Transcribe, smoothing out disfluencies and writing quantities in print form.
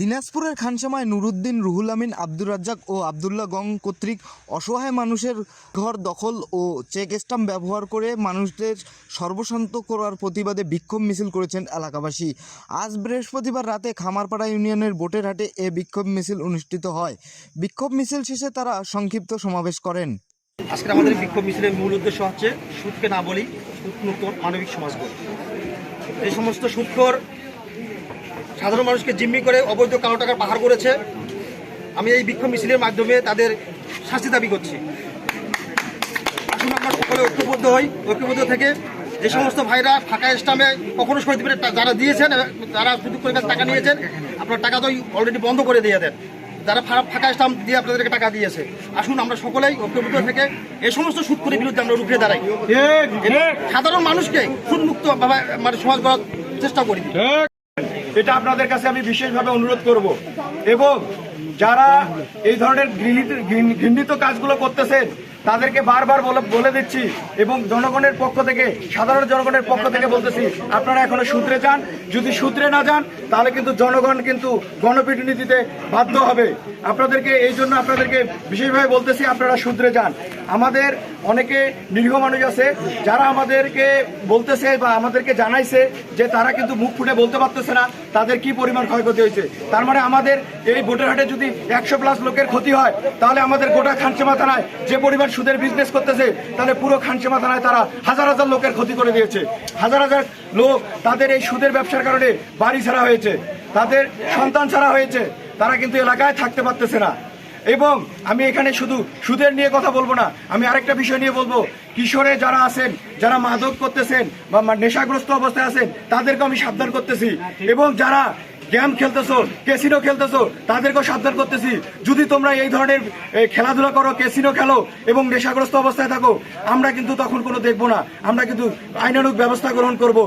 দিনাজপুরের খানসামায় নুরুদ্দিন, রুহুল আমিন, আব্দুর রাজ্জাক ও আবদুল্লাহ গং কর্তৃক অসহায় মানুষের ঘর দখল ও চেক স্ট্যাম্প ব্যবহার করে মানুষদের সর্বশান্ত করার প্রতিবাদে বিক্ষোভ মিছিল করেছেন এলাকাবাসী। আজ বৃহস্পতিবার রাতে খামারপাড়া ইউনিয়নের বোটের হাটে এ বিক্ষোভ মিছিল অনুষ্ঠিত হয়। বিক্ষোভ মিছিল শেষে তারা সংক্ষিপ্ত সমাবেশ করেন। আজকে আমাদের বিক্ষোভ মিছিলের মূল উদ্দেশ্য হচ্ছে সুদকে না বলি, সুদমুক্ত মানবিক সমাজ গড়ি। এই সমস্ত সুদখোর সাধারণ মানুষকে জিম্মি করে অবৈধ কালো টাকা পাহাড় করেছে। আমি এই বিক্ষোভ মিছিলের মাধ্যমে তাদের শাস্তি দাবি করছি। আসুন আমরা সকলে ঐক্যবদ্ধ হই। ঐক্যবদ্ধ থেকে যে সমস্ত ভাইরা ফাঁকা স্ট্যাম্পে কখনো সই দিবেন, যারা দিয়েছেন, যারা সুযোগ করে টাকা নিয়েছেন, আপনার টাকা তো অলরেডি বন্ধ করে দিয়ে দেন। যারা ফাঁকা স্ট্যাম্প দিয়ে আপনাদেরকে টাকা দিয়েছে, আসুন আমরা সকলেই ঐক্যবদ্ধ থেকে এই সমস্ত সুদখোরের বিরুদ্ধে আমরা রুখে দাঁড়াই। সাধারণ মানুষকে সুদমুক্ত মানে সমাজ গড়ার চেষ্টা করি। এটা আপনাদের কাছে আমি বিশেষভাবে অনুরোধ করব। এবং যারা এই ধরনের ঘৃণিত কাজগুলো করতেছেন তাদেরকে বারবার বলে দিচ্ছি এবং জনগণের পক্ষ থেকে, সাধারণ জনগণের পক্ষ থেকে বলতেছি, আপনারা এখনো সূত্রে যান। যদি সূত্রে না যান তাহলে কিন্তু জনগণ কিন্তু গণপিটুনি দিতে বাধ্য হবে। আপনাদেরকে এই জন্য আপনাদেরকে বিশেষভাবে বলতেছি, আপনারা সূত্রে যান। আমাদের অনেকে নিরীহ মানুষ আছে যারা আমাদেরকে বলতেছে বা আমাদেরকে জানাইছে যে তারা কিন্তু মুখ ফুটে বলতে পারতেছে না তাদের কি পরিমাণ ক্ষয়ক্ষতি হয়েছে। তার মানে আমাদের এই বোটের হাটে যদি 100+ লোকের ক্ষতি হয় তাহলে আমাদের গোটা খানসামা থানায় যে পরিমাণ সুদের বিজনেস করতেছে, তাহলে পুরো খানসামা থানায় তারা হাজার হাজার লোকের ক্ষতি করে দিয়েছে। হাজার হাজার লোক তাদের এই সুদের ব্যবসার কারণে বাড়ি ছাড়া হয়েছে, তাদের সন্তান ছাড়া হয়েছে, তারা কিন্তু এলাকায় থাকতে পারতেছে না। এবং আমি এখানে শুধু সুদের নিয়ে কথা বলবো না, আমি আরেকটা বিষয় নিয়ে বলবো। কিশোরে যারা আছেন, যারা মাদক করতেছেন বা নেশাগ্রস্ত অবস্থায় আছেন, তাদেরকে আমি সাবধান করতেছি। এবং যারা গেম খেলতেছো, ক্যাসিনো খেলতেছো, তাদেরকেও সাবধান করতেছি। যদি তোমরা এই ধরনের খেলাধুলা করো, ক্যাসিনো খেলো এবং নেশাগ্রস্ত অবস্থায় থাকো, আমরা কিন্তু তখন কোনো দেখবো না, আমরা কিন্তু আইনানুগ ব্যবস্থা গ্রহণ করব।